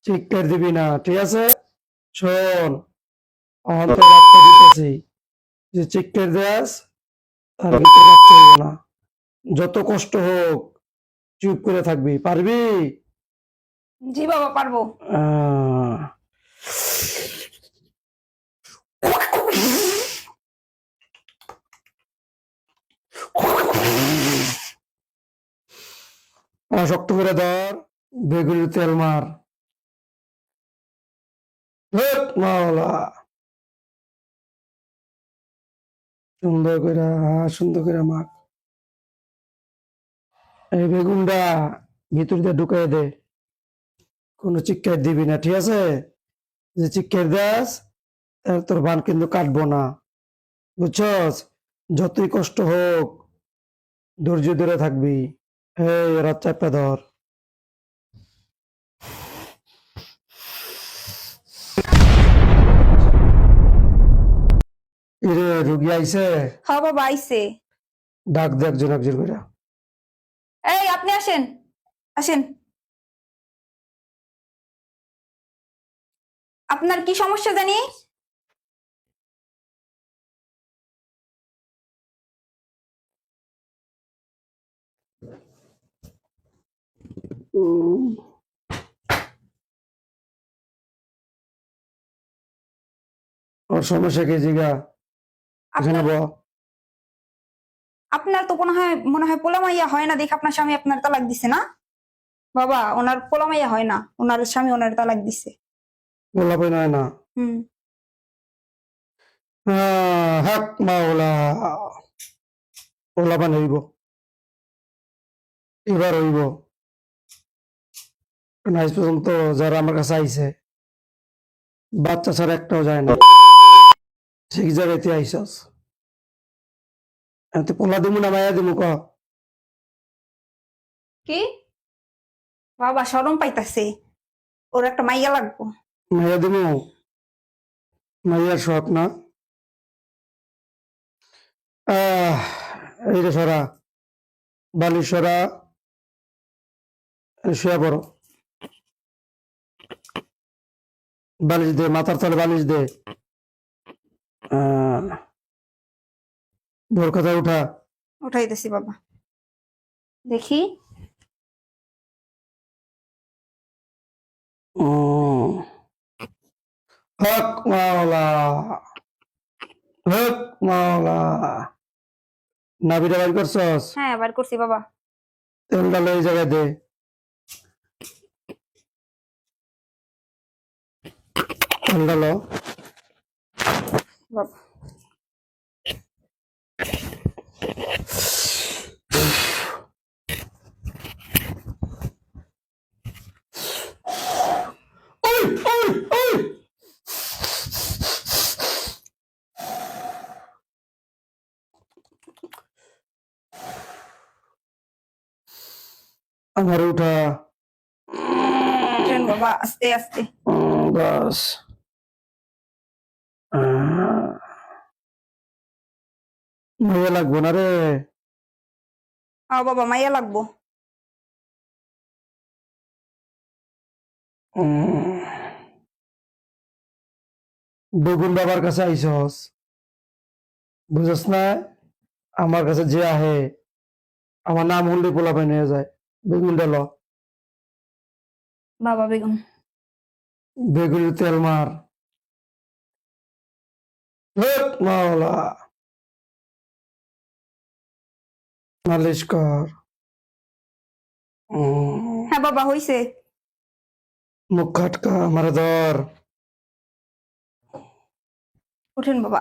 চিৎকার দিবি না, ঠিক আছে? শোন, অন্তর রাখতে দিতেছি যে চিৎকার দেয়াস তার ভিতরে বাচ্চা হইব না। যত কষ্ট হোক চুপ করে থাকবি, পারবি? জি বাবা, পারবো। আহ, শক্ত করে ধর, বেগুনের তেল মার। ধুৎ, মাওলা। সুন্দর করে, সুন্দর করে মাখ। এই বেগুনটা ভিতর দিয়ে ঢুকাই দে, কোনো চিৎকার দিবি না, ঠিক আছে? যে চিৎকার দেস তোর বান কিন্তু কাটবো না, বুঝছস? যতই কষ্ট হোক ধৈর্য ধরে থাকবি। এই রাত চাপটা ধর। এরে রুগী আইছে, হ্যাঁ বাবা, আইছে। ডাক দে একজন একজন করে। এই আপনি আসেন, আসেন। আপনার কি সমস্যা জানি? ওর সমস্যা কি জিগা, এখানে আপনার ব। আপনার তো মনে হয় পোলামাইয়া হয় না, দেখে আপনার স্বামী আপনার তালাক দিছে না? বাবা, ওনার পোলামাইয়া হয় না, ওনার স্বামী ওনার তালাক দিছে। গোলাপি নয় না। হুম। হক মাওলা, ওলাপান হইব, এবার হইব। আজ পর্যন্ত যারা আমার কাছে আইছে বাচ্চা ছাড়া একটাও যায় না, ঠিক জায়গাতে আইসস। তুই পোলা দিমু না মায়া দিমু ক? কি বাবা, শরম পাইতাছে, ওর একটা মাইয়া লাগবো। মায়া দিমু, মাইয়ার শখ না? আহ এই রে সরা, বালিশ সরা, শুয়ে পড়ো। বালিশ দে, মাথার তলে বালিশ দে। ভোর কথা উঠা। উঠাইতেছি বাবা, দেখি। হক মাওলা, হক মাওলা। নাভিটা বাইর করছস? হ্যাঁ, বার করছি বাবা। তেলটা লই এই জায়গায় দে। তেলটা লো। বাবা, ওই, ওই, ওই। আমার উঠা। উঠেন বাবা, আস্তে আস্তে। বাস। মাইয়া লাগবো না রে। বাবা, মাইয়া লাগবো। বেগুন বাবার কাছে আইসস, বুঝস না? আমার কাছে যে আহে আমার নাম হলে পোলাপাই নিয়ে যায়। বেগুনটা ল। বাবা, বেগুন। বেগুনের তেল মার। হক মাওলা, মালিশ কর। হ্যাঁ বাবা, হইছে। মুখ খাটকা, আমার ধর। উঠেন বাবা।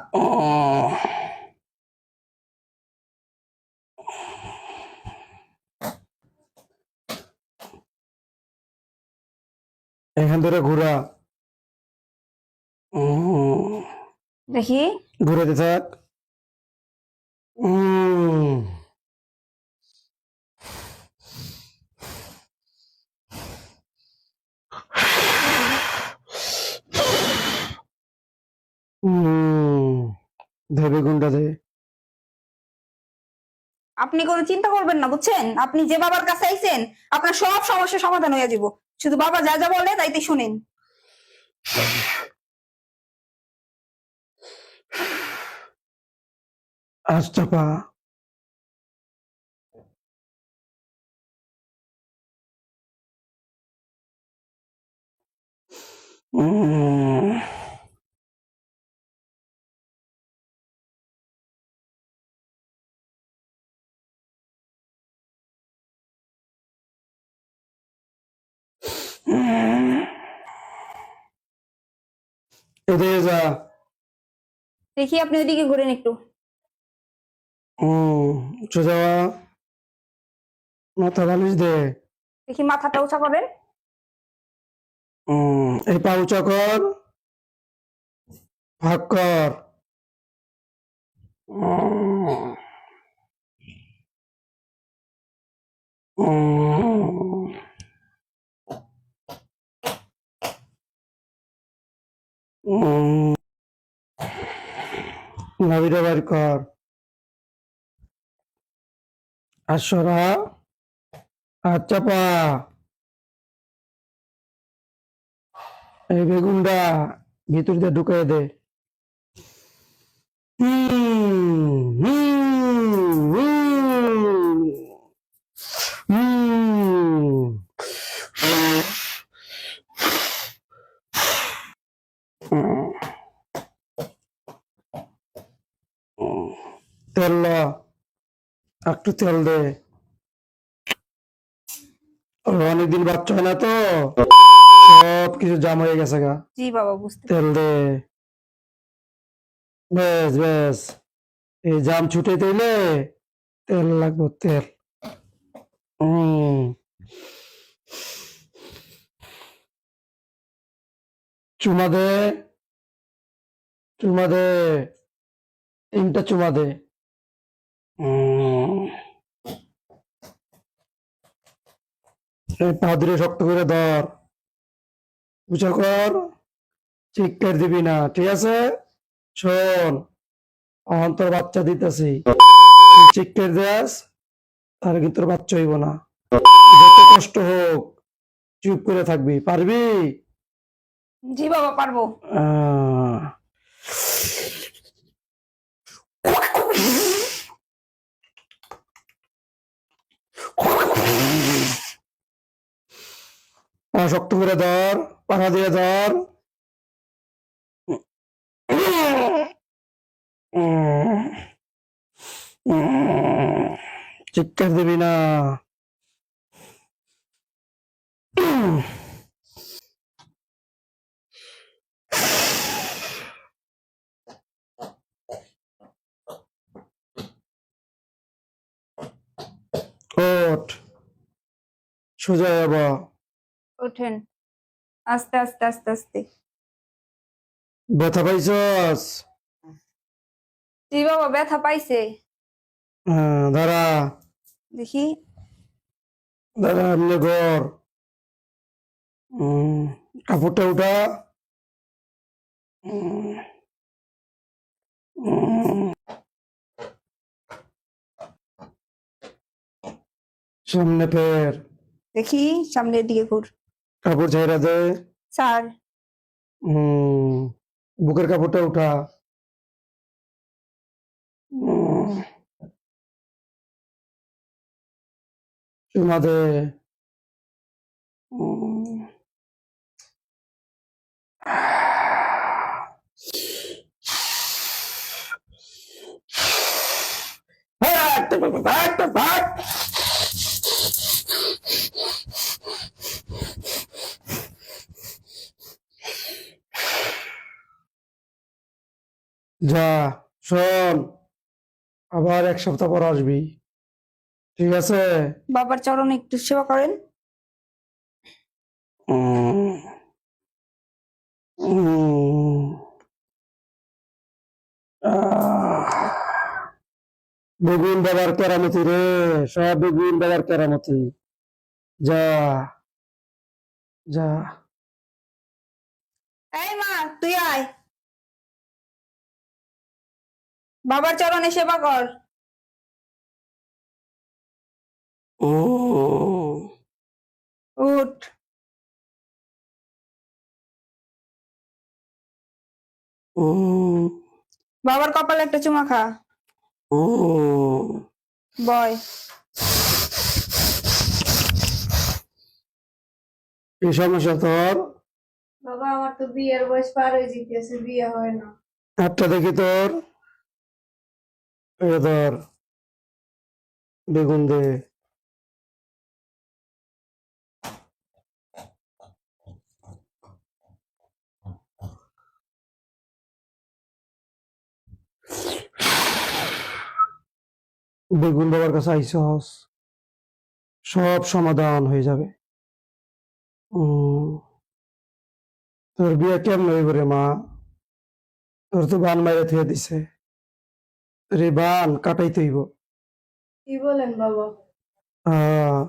এখান ধরে ঘুরা। দেখি। ঘুরাতে থাক। দে বেগুনটা দে। আপনি কোনো চিন্তা করবেন না, বুঝছেন? আপনি যে বাবার কাছে আইছেন, আপনার সব সমস্যার সমাধান হয়ে যাব। শুধু বাবা যা যা বলে তাইতে শুনেন। আচ্ছা পা। উম, উম, এদিকে যা। দেখি আপনি ওইদিকে ঘুরেন একটু। সোজা হওয়া, মাথা বালিশ দে। দেখি মাথাটা উঁচা করেন। এই পা উঁচা কর, ভাগ কর। উম, উম, উম, নাভিটা বের কর। আর সরা, আর চাপা। এই বেগুনটা ভিতর দিয়ে ঢুকাই দে। হুম, হুম, হুম, হুম, হুম, তেল ল, একটু তেল দে। অনেকদিন বাচ্চা হয় না তো, সব কিছু জাম হয়ে গেছে গা। জি বাবা, বুঝতে তেল পারছি। দে। বেশ বেশ, এই জাম ছুটে দিলে তেল লাগবে, তেল। হম, চুমা দে, চুমা দে, 3টা চুমা দে। হম, এই পা ধরে শক্ত করে ধর, উঁচা কর, চিৎকার দিবি না, ঠিক আছে? শোন, এখন তোর বাচ্চা দিতেছি, চিৎকার দেয়াস, তার কিন্তু তোর বাচ্চা হইব না। যত কষ্ট হোক, চুপ করে থাকবি, পারবি? জি বাবা, পারবো। আহ, পা শক্ত করে ধর, পাড়া দিয়ে ধর। চিৎকার দিবি না। ওঠ, সোজা হব। ওঠেন, আস্তে আস্তে আস্তে আস্তে। ব্যথা পাইছস? জি বাবা, ব্যথা পাইছে। হ্যাঁ, দাঁড়া, দেখি। দাঁড়া, এমনি ঘর। কাপড়টা উঠা। উম, উম, সামনে ফের, দেখি, সামনের দিকে ঘুর। কাপড় ঝাইরা দে। স্যার। উম, বুকের কাপড়টা উঠা। উম, চুমা দে। উম, ভাগ। যা, শোন, আবার 1 সপ্তাহ পর আসবি, ঠিক আছে? বাবার চরণে একটু সেবা করেন। উম, উম, আহ, বেগুন বাবার কেরামতি রে, সব বেগুন বাবার কেরামতি। যা, যা। এই মা, তুই আয়, বাবার চরণে সেবা কর। উম, উঠ। উম, বাবার কপালে একটা চুমা খা। উম। বয়। কি সমস্যা তোর? বাবা আমার তো বিয়ের বয়স পার হয়ে যেতেছে, বিয়ে হয় না। একটা দেখি তোর, এই ধর, বেগুন দে। বেগুন বাবার কাছে আইসস, সব সমাধান হয়ে যাবে। উম, তোর বিয়ে কেমন হইব রে মা? তোর তো বান মাইরে থুয়ে দিছে, রে বান কাটাইতে হইব। কি বলেন বাবা? আহ,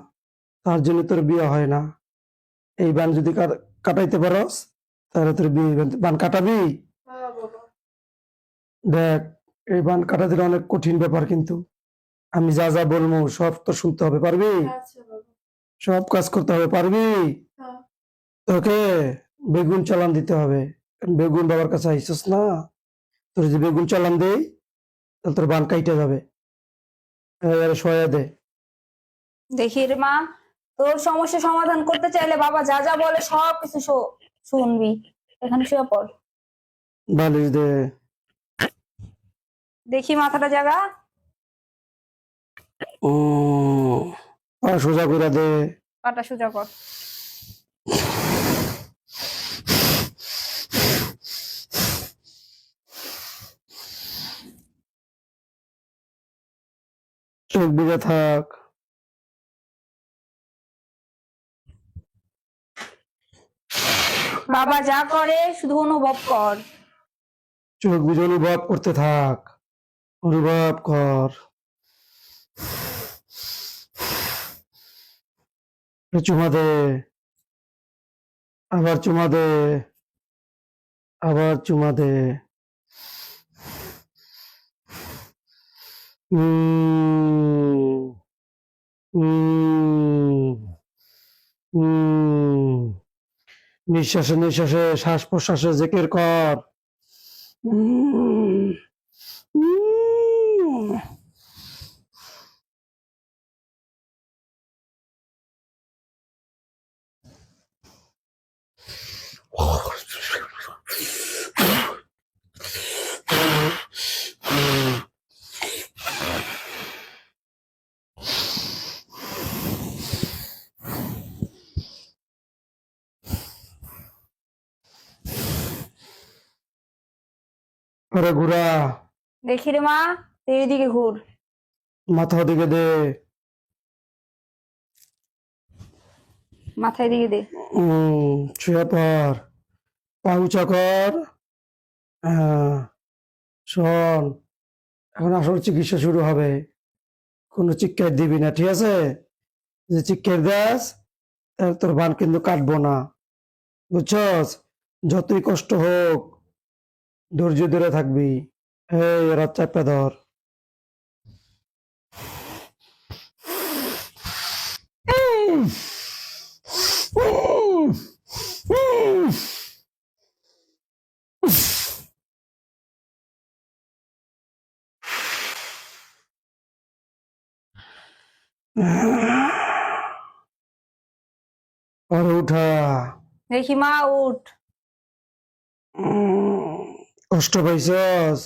তার জন্য তোর বিয়ে হয় না। এই বান যদি কাটাইতে পারস, তাহলে তোর বিয়ে হইবে। বান কাটাবি? হ্যাঁ বাবা। দেখ, এই বান কাটা দিলে অনেক কঠিন ব্যাপার, কিন্তু আমি যা যা বলবো সব তো শুনতে হবে, পারবি? আচ্ছা বাবা। সব কাজ করতে হবে, পারবি? হ্যাঁ। তোকে বেগুন চালান দিতে হবে, কারণ বেগুন বাবার কাছে আইসস না। তোর যদি বেগুন চালান দেই, তাহলে তোর বান কাইটা যাবে। এবারে সয়া দে। দেখি রে মা, তোর সমস্যা সমাধান করতে চাইলে বাবা যা যা বলে সব কিছু শুনবি। এখানে শুয়ে পড়। বালিশ দে। দেখি মাথাটা জাগা। পা সোজা করে দে। পাটা সোজা কর। চোখ বুজে থাক। বাবা যা করে শুধু অনুভব কর। চোখ বুজে অনুভব করতে থাক, অনুভব কর। চুমা দে, আবার চুমা দে, আবার চুমা দে। উম, উম, উম। নিঃশ্বাসে নিঃশ্বাসে শ্বাস প্রশ্বাসে জেকের কর। উম, উম। আরে ঘুরা, দেখি রে মা, তুই এইদিকে ঘুর। মাথা ওদিকে দে। মাথায় দিকে দে। শুয়ে পর, পা উঁচা কর। হ্যাঁ, শোন, এখন আসল চিকিৎসা শুরু হবে। কোনো চিৎকার দিবি না, ঠিক আছে? যে চিৎকার দাস, তাহলে তোর বান কিন্তু কাটবো না, বুঝছস? যতই কষ্ট হোক, ধৈর্য ধরে থাকবি। এই রাত চাপটা ধর। আর উঠা। দেখি মা, উঠ। কষ্ট পাইছস,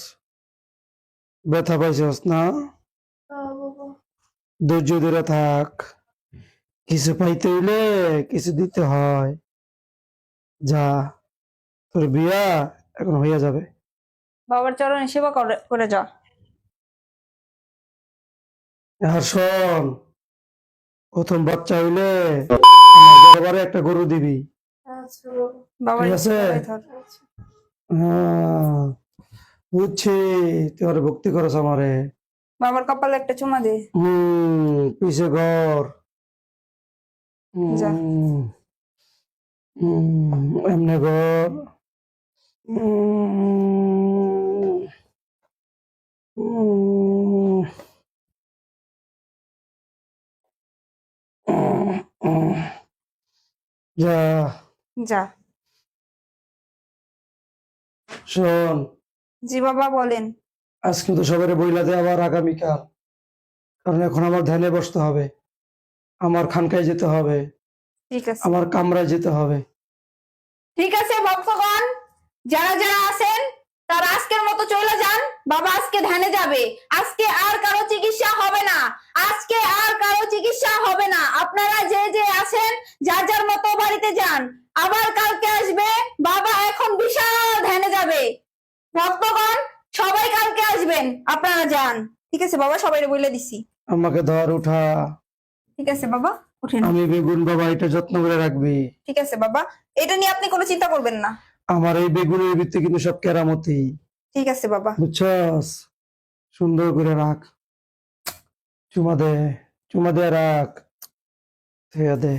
ব্যথা পাইছস না? ধৈর্য ধরে থাক, কিছু পাইতে হইলে কিছু দিতে হয়। যা, তোর বিয়া এখন হইয়া যাবে। বাবার চরণে সেবা করে করে যা। আর শোন, প্রথম বাচ্চা হইলে আমার দরবারে একটা গরু দিবি, বাবার ঠিক একটু আছে? গলায় ধর। হ্যাঁ, বুঝছি, তুই আর ভক্তি করস আমারে। বাবার কপালে একটা চুমা দে। পিছে ঘর। যা। এমনে ঘর। উম, উম, উম, যা। যা। শোন, জি বাবা বলেন। আজকে তো সবাই বইলা দে আবার আগামীকাল, কারণ এখন আমার ধ্যানে বসতে হবে, আমার খানকায় যেতে হবে, ঠিক আছে। আমার কামরায় যেতে হবে। ঠিক আছে ভক্তগণ, যারা যারা আছেন তারা আজকের মতো চলে যান। বাবা আজকে ধ্যানে যাবে। আজকে আর কারো চিকিৎসা হবে না। আজকে আর কারো চিকিৎসা হবে না। আপনারা যে যে আছেন যার যার মতো বাড়িতে যান। আবার কালকে আসবে। বাবা এখন বিশাল ধ্যানে যাবে। ভক্তগণ সবাই কালকে আসবেন, আপনারা যান। ঠিক আছে বাবা, সবাই বলে দিছি। আমাকে ধর, উঠা। ঠিক আছে বাবা, উঠেন। আমি বেগুন বাবা, এটা যত্ন করে রাখবি। ঠিক আছে বাবা, এটা নিয়ে আপনি কোনো চিন্তা করবেন না। আমার এই বেগুনের ভিত্তি কিন্তু সব কেরামতি, ঠিক আছে বাবা। বুঝছস? সুন্দর করে রাখ। চুমা দে, চুমা দে, রাখ, থুয়া দে।